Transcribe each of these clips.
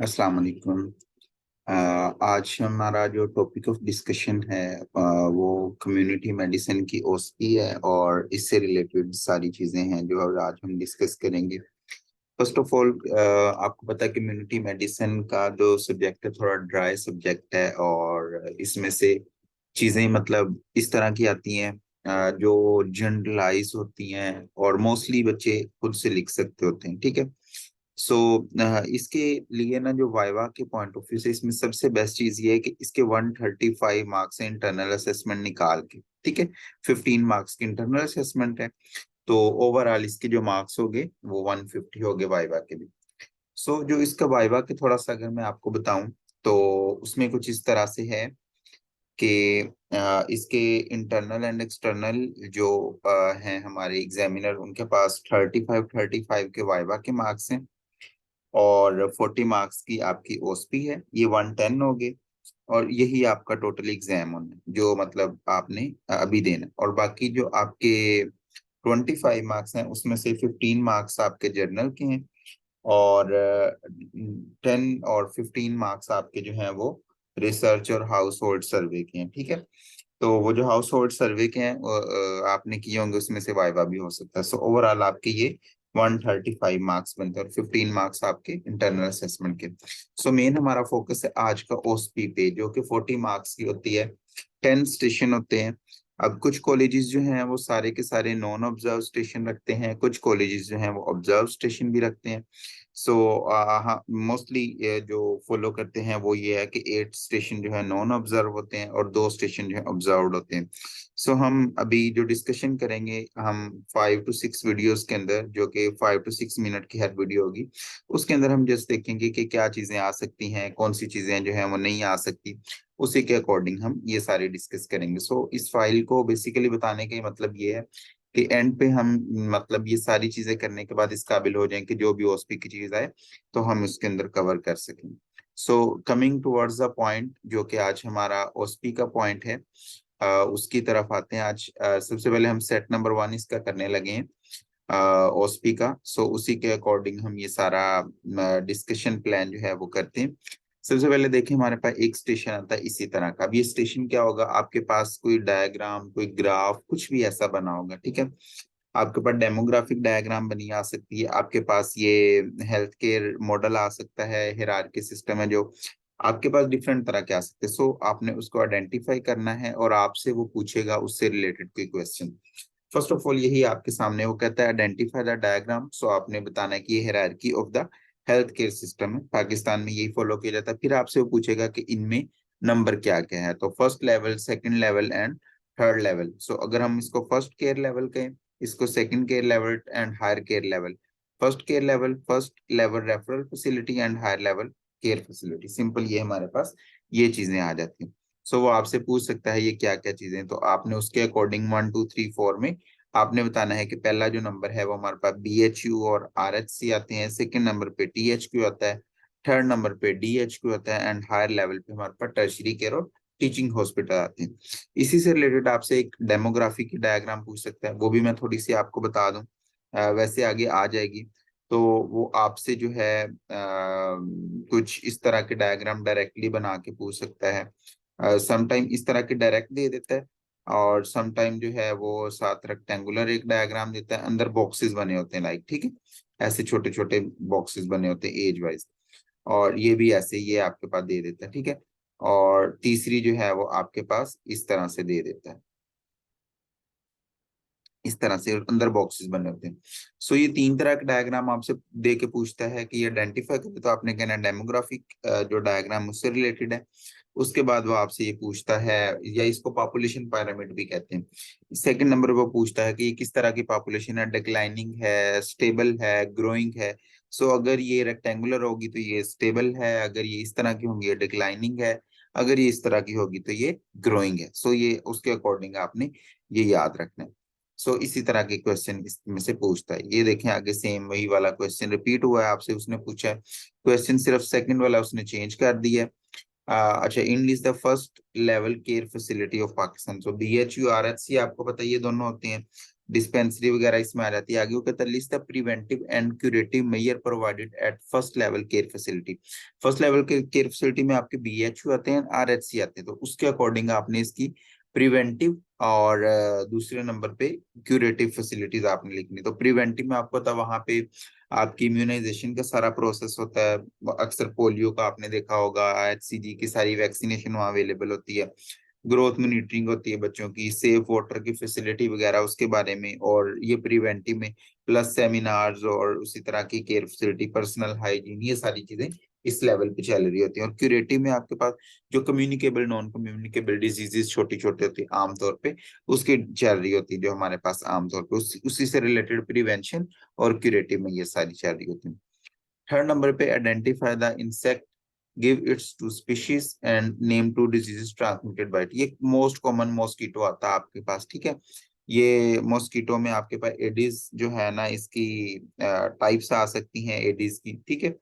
अस्सलाम वालेकुम। आज हमारा जो टॉपिक ऑफ डिस्कशन है वो कम्युनिटी मेडिसिन की ओएसपी है और इससे रिलेटेड सारी चीज़ें हैं जो आज हम डिस्कस करेंगे। फर्स्ट ऑफ ऑल, आपको पता है कम्युनिटी मेडिसिन का जो सब्जेक्ट है थोड़ा ड्राई सब्जेक्ट है और इसमें से चीज़ें मतलब इस तरह की आती हैं जो जनरलाइज होती हैं और मोस्टली बच्चे खुद से लिख सकते होते हैं। ठीक है। सो इसके लिए ना जो वाइवा के पॉइंट ऑफ व्यू से इसमें सबसे बेस्ट चीज ये है कि इसके 135 मार्क्स है इंटरनल असेसमेंट निकाल के। ठीक है। 15 मार्क्स की इंटरनल असेसमेंट है, तो ओवरऑल इसके जो मार्क्स हो गए वो 150 हो गए वाइवा के भी। सो जो इसका वाइवा के थोड़ा सा अगर मैं आपको बताऊं तो उसमें कुछ इस तरह से है कि इसके इंटरनल एंड एक्सटर्नल जो हैं हमारे एग्जामिनर उनके पास 35 के वाइवा के मार्क्स हैं और 40 मार्क्स की आपकी ओएसपी है। ये 110 हो गए और यही आपका टोटल एग्जाम होना है जो मतलब आपने अभी देना है। और बाकी जो आपके 25 मार्क्स हैं उसमें से 15 मार्क्स आपके जर्नल के हैं और 10 और 15 मार्क्स आपके जो हैं वो रिसर्च और हाउस होल्ड सर्वे के हैं। ठीक है। तो वो जो हाउस होल्ड सर्वे के हैं वो, आपने किए होंगे उसमें से वाइवा भी हो सकता है। सो ओवरऑल आपके ये 135 मार्क्स बनते हैं और 15 मार्क्स आपके इंटरनल असेसमेंट के। सो मेन हमारा फोकस है आज का ओएसपी पे जो कि 40 मार्क्स की होती है। 10 स्टेशन होते हैं। अब कुछ कॉलेजेस जो हैं वो सारे के सारे नॉन ऑब्जर्व स्टेशन रखते हैं, कुछ कॉलेजेस जो हैं वो ऑब्जर्व स्टेशन भी रखते हैं। सो हाँ, मोस्टली जो फॉलो करते हैं वो ये है कि 8 स्टेशन जो है नॉन ऑब्जर्व होते हैं और 2 स्टेशन जो है ऑब्जर्व्ड होते हैं। सो हम अभी जो डिस्कशन करेंगे हम 5 to 6 वीडियोस के अंदर, जो कि 5 to 6 मिनट की हर वीडियो होगी, उसके अंदर हम जस्ट देखेंगे कि क्या चीजें आ सकती हैं, कौन सी चीजें जो है वो नहीं आ सकती। उसी के अकॉर्डिंग हम ये सारे डिस्कस करेंगे। सो इस फाइल को बेसिकली बताने का मतलब ये है कि एंड पे हम मतलब ये सारी चीजें करने के बाद इस काबिल हो जाएं कि जो भी ओएसपी की चीज आए तो हम उसके अंदर कवर कर सकें। So coming towards the point जो कि आज हमारा ओएसपी का पॉइंट है, उसकी तरफ आते हैं। आज सबसे पहले हम सेट नंबर 1 इसका करने लगे हैं ओएसपी का। सो उसी के अकॉर्डिंग हम ये सारा डिस्कशन प्लान जो है वो करते हैं। सबसे पहले देखिए हमारे पास एक स्टेशन आता है इसी तरह का। अब ये स्टेशन क्या होगा, आपके पास कोई डायग्राम कोई ग्राफ कुछ भी ऐसा बना होगा। ठीक है। आपके पास डेमोग्राफिक डायग्राम बनी आ सकती है, आपके पास ये हेल्थ केयर मॉडल आ सकता है, हिरार्की सिस्टम है जो आपके पास डिफरेंट तरह के आ सकते हैं। सो आपने उसको आइडेंटिफाई करना है और आपसे वो पूछेगा उससे रिलेटेड कोई क्वेश्चन। फर्स्ट ऑफ ऑल यही आपके सामने वो कहता है आइडेंटिफाई द डायग्राम। सो आपने बताना है कि ये hierarchy of the health care system है, पाकिस्तान में यही फॉलो किया जाता है। फिर आपसे वो पूछेगा कि इनमें नंबर क्या क्या है, तो first level second level and third level. So अगर हम इसको फर्स्ट केयर लेवल कहें, इसको second care level and higher care level. First care level first level referral facility and higher level care facility. Simple ये हमारे पास ये चीजें आ जाती हैं। सो वो आपसे पूछ सकता है ये क्या क्या चीजें, तो आपने उसके अकॉर्डिंग 1 2 3 4 में आपने बताना है कि पहला जो नंबर है वो हमारे पास BHU और RHC आते हैं, सेकंड नंबर पे THQ आता है, थर्ड नंबर पे DHQ आता है एंड हायर लेवल पे हमारे पास टर्शरी केयर और टीचिंग हॉस्पिटल आते हैं। इसी से रिलेटेड आपसे एक डेमोग्राफी की डायग्राम पूछ सकता है, वो भी मैं थोड़ी सी आपको बता दूं, वैसे आगे आ जाएगी। तो वो आपसे जो है कुछ इस तरह के डायग्राम डायरेक्टली बना के पूछ सकता है। समटाइम इस तरह के डायरेक्ट दे देता है और समटाइम जो है वो साथ रेक्टेंगुलर एक डायग्राम देता है, अंदर बॉक्सेस बने होते हैं लाइक। ठीक है। ऐसे छोटे छोटे बॉक्सेस बने होते हैं एज वाइज। और ये भी ऐसे ये आपके पास दे देता है। ठीक है। और तीसरी जो है वो आपके पास इस तरह से दे देता है, इस तरह से अंदर बॉक्सेस बने होते हैं। सो ये 3 तरह का डायग्राम आपसे दे के पूछता है कि ये आइडेंटिफाई करे, तो आपने कहना डेमोग्राफिक जो डायग्राम उससे रिलेटेड है। उसके बाद वो आपसे ये पूछता है, या इसको पॉपुलेशन पिरामिड भी कहते हैं। सेकंड नंबर वो पूछता है कि ये किस तरह की पॉपुलेशन है, डिक्लाइनिंग है, स्टेबल है, ग्रोइंग है। सो अगर ये रेक्टेंगुलर होगी तो ये स्टेबल है, अगर ये इस तरह की होंगी ये डिक्लाइनिंग है, अगर ये इस तरह की होगी तो ये ग्रोइंग है। सो ये उसके अकॉर्डिंग आपने ये याद रखना है। सो इसी तरह के क्वेश्चन इसमें से पूछता है। ये देखें आगे सेम वही वाला क्वेश्चन रिपीट हुआ है, आपसे उसने पूछा है। क्वेश्चन सिर्फ सेकंड वाला उसने चेंज कर दिया है। अच्छा, and is the first level care facility of Pakistan. So BHU RHC आपको पता है ये दोनों होते हैं। डिस्पेंसरी वगैरह इसमें आ जाती है। आगे वो कहता है list the preventive and curative measure provided at first level care facility. First level के केयर फैसिलिटी में आपके BHU आते हैं, RHC आते हैं, तो उसके अकॉर्डिंग आपने इसकी प्रिवेंटिव और दूसरे नंबर पे क्यूरेटिव फैसिलिटीज आपने लिखनी। तो प्रिवेंटिव में आपको पता वहां पे आपकी इम्यूनाइजेशन का सारा प्रोसेस होता है। अक्सर पोलियो का आपने देखा होगा, HCG की सारी वैक्सीनेशन वहाँ अवेलेबल होती है। ग्रोथ मॉनिटरिंग होती है बच्चों की, सेफ वाटर की फैसिलिटी वगैरह उसके बारे में, और ये प्रिवेंटिव में प्लस सेमिनार्स और उसी तरह की केयर फैसिलिटी, पर्सनल हाइजीन, ये सारी चीजें इस लेवल पे चल रही होती है। और क्यूरेटिव में आपके पास जो कम्युनिकेबल नॉन कम्युनिकेबल डिजीजेस छोटी छोटी होती है आमतौर पे, उसकी चल रही होती है जो हमारे पास आमतौर पे उसी से रिलेटेड प्रिवेंशन, और क्यूरेटिव में ये सारी चल रही होती है। थर्ड नंबर पे identify the insect, give its two species and name two diseases transmitted by it. ये मोस्ट कॉमन मॉस्किटो आता है आपके पास, ठीक है। ये मॉस्किटो में आपके पास एडिस जो है ना, इसकी टाइप्स आ सकती हैं एडिस की, ठीक है।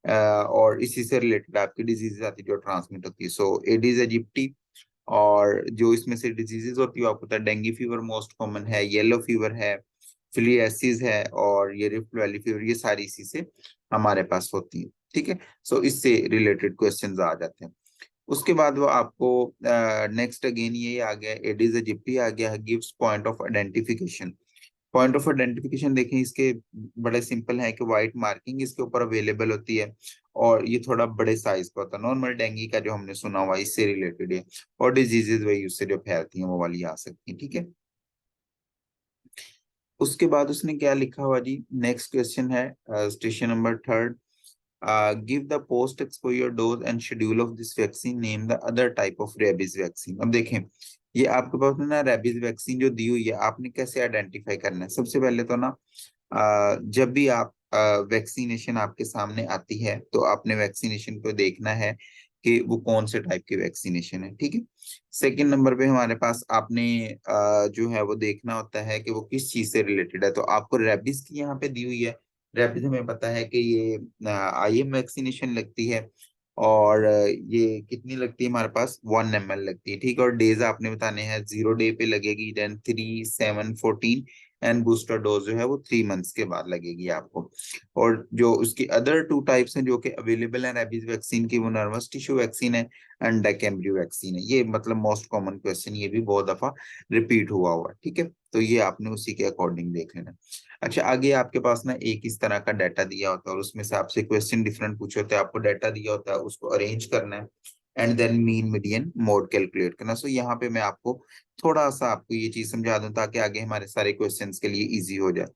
और इसी से रिलेटेड आपकी डिजीजेस आती है जो ट्रांसमिट होती है। सो एडिस एजिप्टी, और जो इसमें से डिजीजेस होती है आपको पता है, डेंगू फीवर मोस्ट कॉमन है, येलो फीवर है, फिलियासिस है, और ये रिफ्ट वैली फीवर, ये सारी इसी से हमारे पास होती है, ठीक है। सो इससे रिलेटेड क्वेश्चंस आ जाते हैं। उसके बाद वो आपको नेक्स्ट अगेन ये आ गया एडिस एजिप्टी आ गया है, gives point of identification. Point of identification देखें इसके बड़े सिंपल है कि व्हाइट मार्किंग इसके ऊपर अवेलेबल होती है, और ये थोड़ा बड़े साइज का होता है। नॉर्मल डेंगू का जो हमने सुना हुआ इससे रिलेटेड है, और डिजीजेज वही उससे जो फैलती हैं वो वाली आ सकती है, ठीक है। उसके बाद उसने क्या लिखा हुआ जी, नेक्स्ट क्वेश्चन है station number third, give the post exposure dose and schedule of this vaccine, name the other type of rabies vaccine. अब देखें ये आपके पास ना रेबीज वैक्सीन जो दी हुई है, आपने कैसे आइडेंटिफाई करना है। सबसे पहले तो ना जब भी आप वैक्सीनेशन आपके सामने आती है, तो आपने वैक्सीनेशन को देखना है कि वो कौन से टाइप की वैक्सीनेशन है, ठीक है। सेकंड नंबर पे हमारे पास आपने जो है वो देखना होता है कि वो किस चीज से रिलेटेड है। तो आपको रेबीज की यहाँ पे दी हुई है, रेबीज हमें पता है कि ये IM वैक्सीनेशन लगती है, और ये कितनी लगती है हमारे पास 1 ml लगती है, ठीक है। और डेज आपने बताने हैं, 0 डे पे लगेगी, देन 3, 7, 14, एंड बूस्टर डोज जो है वो 3 मंथ्स के बाद लगेगी आपको। और जो उसकी अदर 2 टाइप्स हैं जो कि अवेलेबल है रेबीज वैक्सीन की, वो नर्वस टिश्यू वैक्सीन है एंड डेकेम्ब्रियो वैक्सीन है। ये मतलब मोस्ट कॉमन क्वेश्चन, ये भी बहुत दफा रिपीट हुआ है, ठीक है। तो ये आपने उसी के अकॉर्डिंग देख लेना। अच्छा, आगे आपके पास ना एक इस तरह का डाटा दिया होता है, और उसमें से आपसे क्वेश्चन डिफरेंट पूछे होते हैं। आपको डाटा दिया होता है, उसको अरेंज करना है, and then mean median mode calculate करना। सो यहाँ पे मैं आपको थोड़ा सा आपको ये चीज समझा दूं ताकि आगे हमारे सारे क्वेश्चंस के लिए इजी हो जाए।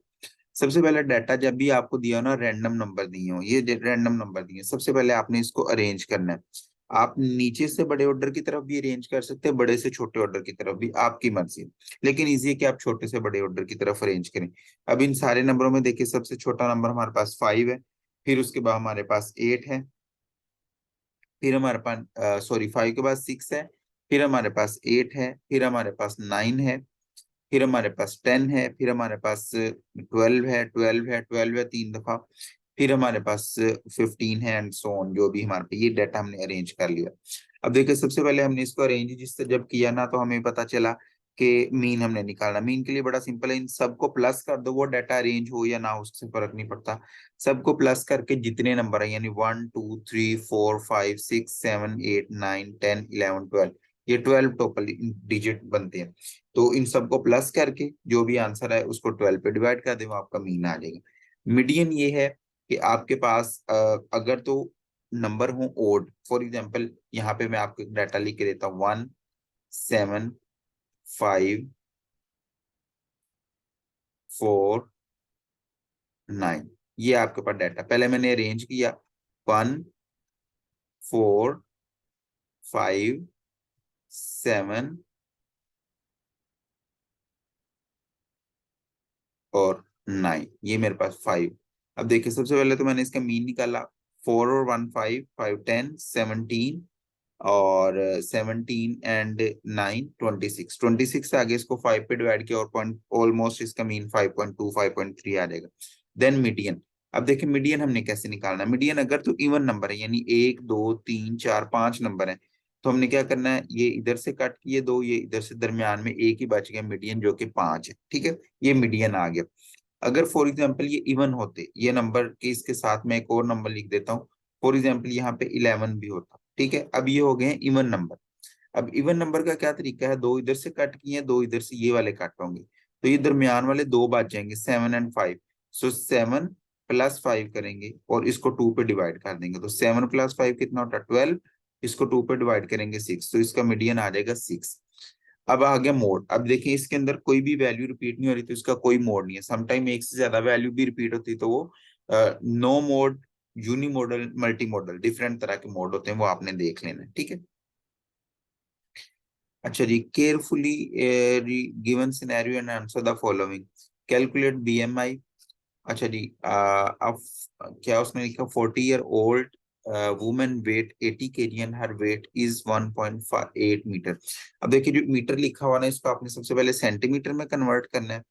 सबसे पहले डाटा जब भी आपको दिया हो ना, रैंडम नंबर दिए हो, ये रैंडम नंबर दिए, सबसे पहले आपने इसको अरेंज करना है। आप नीचे से बड़े ऑर्डर की तरफ भी अरेंज कर सकते हैं, बड़े से छोटे ऑर्डर की तरफ भी, आपकी मर्जी। लेकिन इजी है कि आप छोटे से बड़े ऑर्डर की तरफ अरेंज करें। अब इन सारे नंबरों में देखिए, सबसे छोटा नंबर हमारे पास 5 है, फिर उसके बाद हमारे पास 8 है, फिर हमारे पास सॉरी 5 के बाद 6 है, फिर हमारे पास 8 है, फिर हमारे पास 9 है, फिर हमारे पास 10 है, फिर हमारे पास 12 है, 12 है 3 दफा, फिर हमारे पास 15 है, एंड सो ऑन। जो भी हमारे पे ये डाटा हमने अरेंज कर लिया। अब देखिए सबसे पहले हमने इसको अरेंज जिससे जब किया ना, तो हमें पता चला कि मीन हमने निकालना। मीन के लिए बड़ा सिंपल है, इन सबको प्लस कर दो, वो डाटा अरेंज हो या ना हो उससे फर्क नहीं पड़ता। सबको प्लस करके जितने नंबर है, यानी 1, 2, 3, 4, 5, 6, 7, 8, 9, 10, 11, 12, ये 12 टोटल डिजिट बनते हैं। तो इन सबको प्लस करके जो भी आंसर है उसको 12 पे डिवाइड कर दे, वो आपका मीन आ जाएगा। मीडियन ये है कि आपके पास अगर तो नंबर हो ओड, फॉर एग्जाम्पल यहाँ पे मैं आपको डाटा लिख के देता हूँ, 1, 7, 5, 4, 9, ये आपके पास डाटा पहले मैंने अरेंज किया, 1, 4, 5, 7 और 9, ये मेरे पास 5। अब देखिए सबसे पहले तो मैंने इसका मीन निकाला, 4 और 1, 5, 5, 10, 17, और 17 एंड 9, 26, 26 से आगे इसको 5 पे डिवाइड किया, और पॉइंट ऑलमोस्ट इसका मीन 5.2, 5.3 आ जाएगा। Then median. अब देखिए मीडियन हमने कैसे निकालना, मीडियन अगर तो इवन नंबर है, यानी 1, 2, 3, 4, 5 नंबर है, तो हमने क्या करना है, ये इधर से कट किए दो, ये इधर से, दरमियान में एक ही बच गया मीडियन जो कि 5 है, ठीक है, ये मीडियन आ गया। अगर फॉर एग्जाम्पल ये इवन होते, ये नंबर के इसके साथ में एक और नंबर लिख देता हूँ, फॉर एग्जाम्पल यहाँ पे 11 भी होता, ठीक है, अब ये हो गए इवन नंबर। अब इवन नंबर का क्या तरीका है, दो इधर से कट किए, दो इधर से ये वाले काट होंगे, तो ये दरमियान वाले दो बच जाएंगे, 7 और 5। सो 7 + 5 करेंगे और इसको 2 पे डिवाइड कर देंगे, तो 7 + 5 कितना होता है, 12। इसको 2 पे डिवाइड करेंगे 6, तो इसका मीडियन आ जाएगा 6। अब आ गया मोड। अब देखिए इसके अंदर कोई भी वैल्यू रिपीट नहीं हो रही, तो इसका कोई मोड नहीं है। समटाइम एक से ज्यादा वैल्यू भी रिपीट होती है, तो वो no mode, unimodal, multimodal, different तरह के मोड होते हैं, वो आपने देख लेना है, ठीक है। अच्छा जी, carefully given scenario and answer the following, calculate BMI. अच्छा जी, अब क्या उसने लिखा, 40 year old women weight 80 kg and her weight is 1.8 metre. अब देखिए जो मीटर लिखा हुआ ना, इसको आपने सबसे पहले सेंटीमीटर में कन्वर्ट करना है,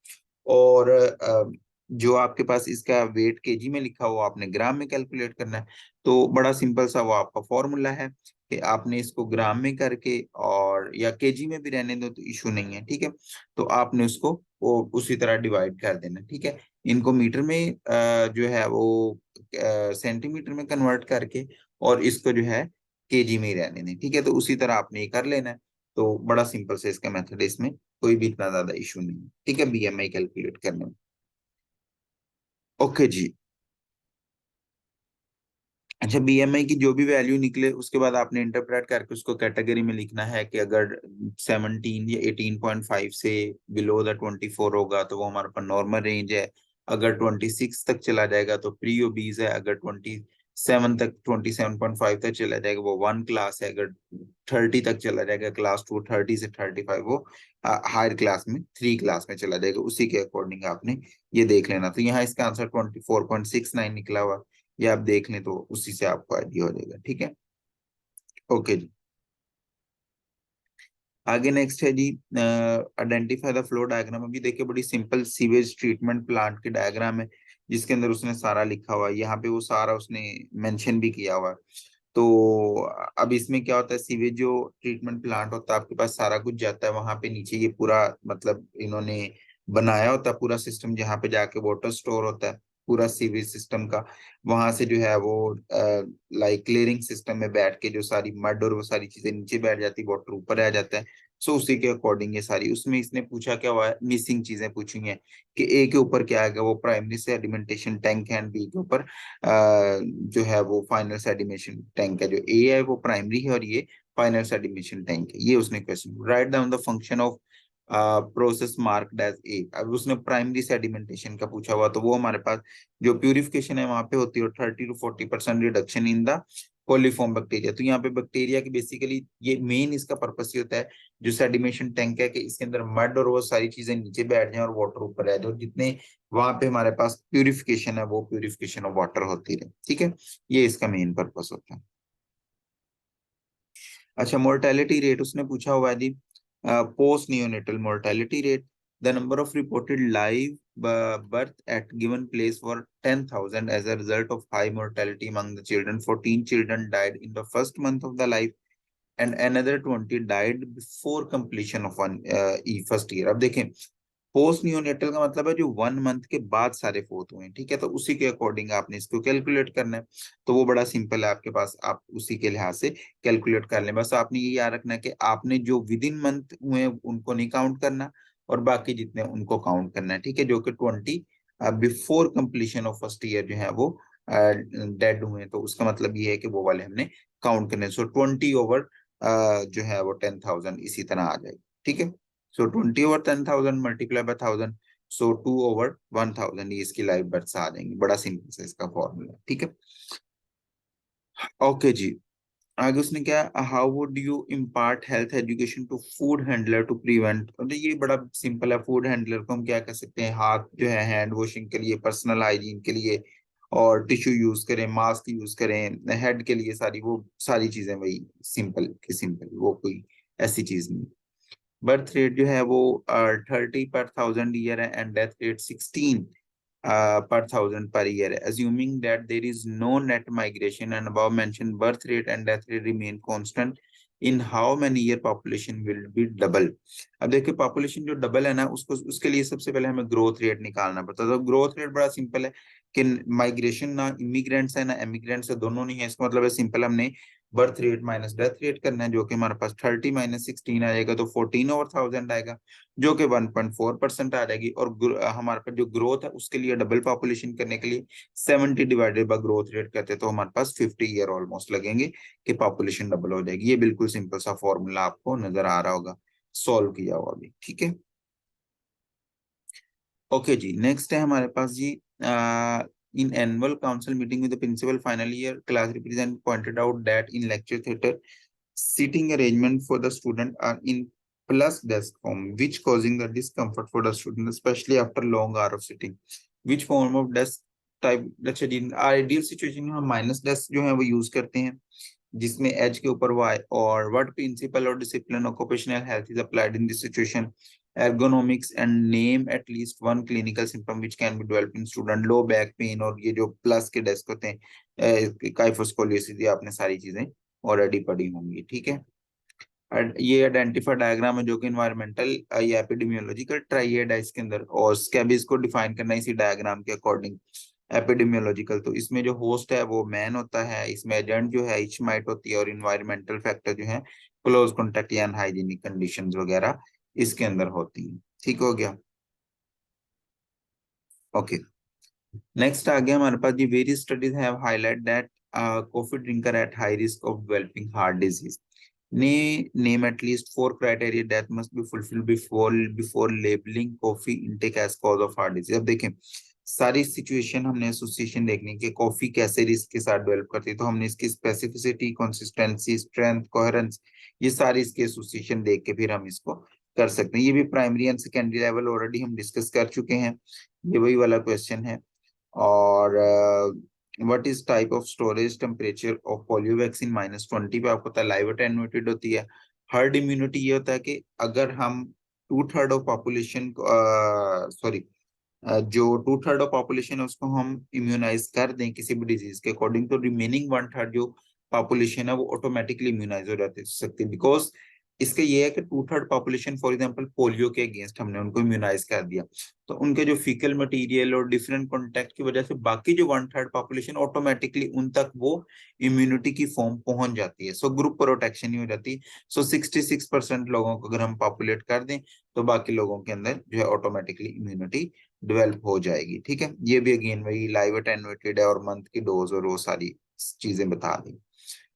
और जो आपके पास इसका वेट केजी में लिखा हुआ आपने ग्राम में कैलकुलेट करना है। तो बड़ा सिंपल सा वो आपका फॉर्मूला है कि आपने इसको ग्राम में करके, और या केजी में भी रहने दो तो इशू नहीं है, ठीक है। तो आपने उसको वो उसी तरह डिवाइड कर देना, ठीक है। इनको मीटर में जो है वो सेंटीमीटर में कन्वर्ट करके, और इसको जो है केजी में ही रहने दें, ठीक है। तो उसी तरह आपने ये कर लेना है। तो बड़ा सिंपल से इसका मेथड है, इसमें कोई भी इतना ज्यादा इशू नहीं है, ठीक है, बीएमआई कैलकुलेट करने में। ओके जी। अच्छा, बीएमआई की जो भी वैल्यू निकले उसके बाद आपने इंटरप्रेट करके उसको कैटेगरी में लिखना है कि अगर 17 या 18.5 से बिलो द 24 होगा तो वो हमारे पास नॉर्मल रेंज है। अगर 26 तक चला जाएगा तो प्री ओबीज है। अगर 27 तक, 27.5 तक चला जाएगा वो 1 क्लास है। अगर 30 तक चला जाएगा क्लास 2, 30 से 35 वो हायर क्लास में, 3 क्लास में चला जाएगा। उसी के अकॉर्डिंग आपने ये देख लेना। तो यहाँ इसका आंसर 24.69 निकला हुआ, ये आप देख लें तो उसी से आपको आइडिया हो जाएगा, ठीक है। ओके जी, आगे नेक्स्ट है जी, आइडेंटिफाई द फ्लो डायग्राम। अभी देखिए बड़ी सिंपल सीवेज ट्रीटमेंट प्लांट के डायग्राम है, जिसके अंदर उसने सारा लिखा हुआ है, यहाँ पे वो सारा उसने मेंशन भी किया हुआ है। तो अब इसमें क्या होता है, सीवेज जो ट्रीटमेंट प्लांट होता है आपके पास सारा कुछ जाता है वहां पे नीचे, ये पूरा मतलब इन्होंने बनाया होता है पूरा सिस्टम, जहाँ पे जाके वाटर स्टोर होता है पूरा सीवेज सिस्टम का। वहां से जो है वो लाइक क्लियरिंग सिस्टम में बैठ के जो सारी मड और वो सारी चीजें नीचे बैठ जाती है, वाटर ऊपर आ जाता है। सो उसी के अकॉर्डिंग ये सारी, उसमें इसने पूछा क्या हुआ है, मिसिंग चीजें पूछी हैं कि ए के ऊपर क्या आएगा, वो प्राइमरी सेडिमेंटेशन टैंक है, एंड बी के ऊपर जो है वो फाइनल सेडिमेशन टैंक है। जो ए है वो प्राइमरी है और ये फाइनल सेडिमेशन टैंक है। ये उसने question, write down the function of process marked as A. अब उसने प्राइमरी सेडिमेंटेशन का पूछा हुआ, तो वो हमारे पास जो प्यूरिफिकेशन है वहां पे होती है 30 to 40% reduction in the coliform bacteria. तो यहाँ पे बैक्टीरिया की बेसिकली ये मेन इसका पर्पस ये होता है, जो सेडिमेशन टैंक है, कि इसके अंदर मड और वो सारी चीजें नीचे बैठ जाए और वाटर ऊपर रह जाए, और जितने वहां पे हमारे पास प्यूरिफिकेशन है वो प्यूरिफिकेशन ऑफ वाटर होती रहे, ठीक है। ये इसका मेन पर्पस होता है। अच्छा, मोर्टेलिटी रेट उसने पूछा हुआ है जी, post neonatal mortality rate. The number of reported live birth at given place for 10,000 as a result of high mortality among the children. 14 children died in the first month of the life and another 20 died before completion of one first year. अब देखें, post neonatal का मतलब है जो 1 month के बाद सारे fourth हुए हैं, ठीक है। तो उसी के अकॉर्डिंग आपने इसको कैलकुलेट करना है। तो वो बड़ा सिंपल है आपके पास, आप उसी के लिहाज से कैलकुलेट कर लें। बस आपने ये याद रखना है कि आपने जो विद इन मंथ हुए हैं, उनको नहीं काउंट करना, और बाकी जितने उनको काउंट करना है, ठीक है। जो कि 20 before completion of first year जो है वो डेड हुए हैं, तो उसका मतलब ये है कि वो वाले हमने काउंट करने। सो 20 ओवर जो है वो 10,000 इसी तरह आ जाएगा, ठीक है। सो 20 over 10,000 multiply by 1,000, so 2 over 1,000, ये इसकी लाइव बर्थ्स आ जाएंगी। बड़ा सिंपल से इसका फॉर्मूला, ठीक है। ओके जी, आगे उसने क्या, how would you impart health education to food handler to prevent. तो ये बड़ा सिंपल है। फूड हैंडलर को हम क्या कर सकते हैं, हाथ जो है हैंड वॉशिंग के लिए, पर्सनल हाइजीन के लिए, और टिश्यू यूज करें, मास्क यूज करें, हेड के लिए सारी वो सारी चीजें वही सिंपल की सिंपल, वो कोई ऐसी चीज नहीं। बर्थ रेट जो है वो 30 per 1,000 ईयर है, and death rate 16 per 1,000 per year. Assuming that there is no net migration and above mentioned birth rate and death rate remain constant, in how many year population will be double. अब देखिए population जो double है ना, उसको उसके लिए सबसे पहले हमें ग्रोथ रेट निकालना पड़ता है। तो ग्रोथ रेट बड़ा सिंपल है कि माइग्रेशन ना इमिग्रेंट्स है ना एमिग्रेंट्स है, दोनों नहीं है। इसका मतलब है सिंपल, हमने birth rate minus death rate करना है, जो कि हमारे पास 30 माइनस 16 आ जाएगा, तो 14/1000 आएगा, जो कि 1.4% आ जाएगी। और हमारे पास जो ग्रोथ है उसके लिए डबल पॉपुलेशन करने के लिए 70 डिवाइडेड बाय ग्रोथ रेट करते हैं, तो हमारे पास 50 ईयर ऑलमोस्ट लगेंगे कि पॉपुलेशन डबल हो जाएगी। ये बिल्कुल सिंपल सा फॉर्मूला आपको नजर आ रहा होगा, सॉल्व किया हुआ भी, ठीक है। ओके जी, नेक्स्ट है हमारे पास जी, in annual council meeting with the principal final year class represent pointed out that in lecture theatre seating arrangement for the student are in plus desk form, which causing the discomfort for the student, especially after long hour of sitting. Which form of desk type? अच्छा जी, ideal situation में हम minus desk जो है वो use करते हैं, जिसमें H के ऊपर वाई, और व्हाट प्रिंसिपल और discipline occupational health is applied in this situation, ergonomics and name at least one clinical symptom which can be developed in student, low back pain, और ये जो प्लस के डेस्क होते हैं, काइफोस्कोलियोसिस, ये आपने सारी चीजें ऑलरेडी पढ़ी होंगी, ठीक है। ये आइडेंटिफाई डायग्राम है जो कि इन्वायरमेंटल या एपिडेमियोलॉजिकल ट्राइएड है इसके अंदर, और स्कैबीज को डिफाइन करना है इसी डायग्राम के अकॉर्डिंग। एपिडेमियोलॉजिकल, तो इसमें जो होस्ट है वो मैन होता है, इसमें एजेंट जो है इचमाइट होती है, और इन्वायरमेंटल फैक्टर जो है क्लोज कॉन्टेक्ट या अनहाइजीनिक कंडीशंस वगैरह इसके अंदर होती हैं। ठीक हो गया, ओके। नेक्स्ट आ गया हमारे पास, जी various studies have highlight that coffee drinker at high risk of developing heart disease, name at least 4 criteria that must be fulfilled before labeling coffee intake as cause of heart disease। अब देखें सारी situation हमने association देखनी कि coffee कैसे risk के साथ develop करती है, तो हमने इसकी स्पेसिफिसिटी, कंसिस्टेंसी, स्ट्रेंथ, कोहेरेंस, ये सारी इसके एसोसिएशन देख के फिर हम इसको कर सकते हैं। ये भी primary and secondary level already हम डिस्कस कर चुके हैं, ये वही वाला क्वेश्चन है। और what is type of storage temperature of polio vaccine, -20 पे आपको पता है लाइव अटेन्यूएटेड होती है। हर्ड इम्यूनिटी ये होता है कि अगर हम 2/3 ऑफ पॉपुलेशन, सॉरी, जो 2/3 ऑफ पॉपुलेशन है उसको हम इम्यूनाइज कर दें किसी भी डिजीज के अकॉर्डिंग, तो रिमेनिंग 1/3 जो पॉपुलेशन है वो ऑटोमेटिकली इम्यूनाइज हो जाती सकती है। बिकॉज इसका ये है कि 2/3 पॉपुलेशन फॉर एग्जांपल पोलियो के अगेंस्ट हमने उनको इम्यूनाइज कर दिया, तो उनके जो फीकल मटेरियल और डिफरेंट कॉन्टेक्ट की वजह से बाकी जो 1/3 पॉपुलेशन ऑटोमेटिकली उन तक वो इम्यूनिटी की फॉर्म पहुंच जाती है, सो ग्रुप प्रोटेक्शन ही हो जाती है। सो 66% लोगों को अगर हम पॉपुलेट कर दें तो बाकी लोगों के अंदर जो है ऑटोमेटिकली इम्यूनिटी डेवलप हो जाएगी, ठीक है। ये भी अगेन वही लाइव अटेन्यूएटेड है, और मंथ की डोज और वो सारी चीजें बता दी।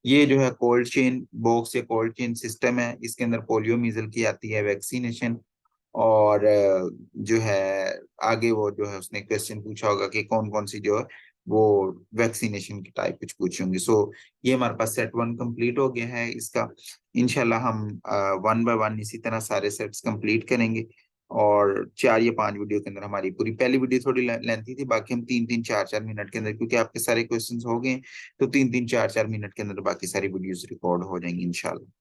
ये जो है कोल्ड चेन बॉक्स या कोल्ड चेन सिस्टम है, इसके अंदर पोलियो मीजल की आती है वैक्सीनेशन, और जो है आगे वो जो है उसने क्वेश्चन पूछा होगा कि कौन कौन सी जो है वो वैक्सीनेशन की टाइप कुछ पूछी होंगी। सो ये हमारे पास सेट 1 कंप्लीट हो गया है इसका। इंशाल्लाह हम 1 बाय 1 इसी तरह सारे सेट्स कंप्लीट करेंगे, और 4 या 5 वीडियो के अंदर हमारी पूरी, पहली वीडियो थोड़ी लेंथी थी, बाकी हम 3-3 4-4 मिनट के अंदर, क्योंकि आपके सारे क्वेश्चंस हो गए, तो 3-3 4-4 मिनट के अंदर बाकी सारी वीडियोस रिकॉर्ड हो जाएंगी इंशाल्लाह।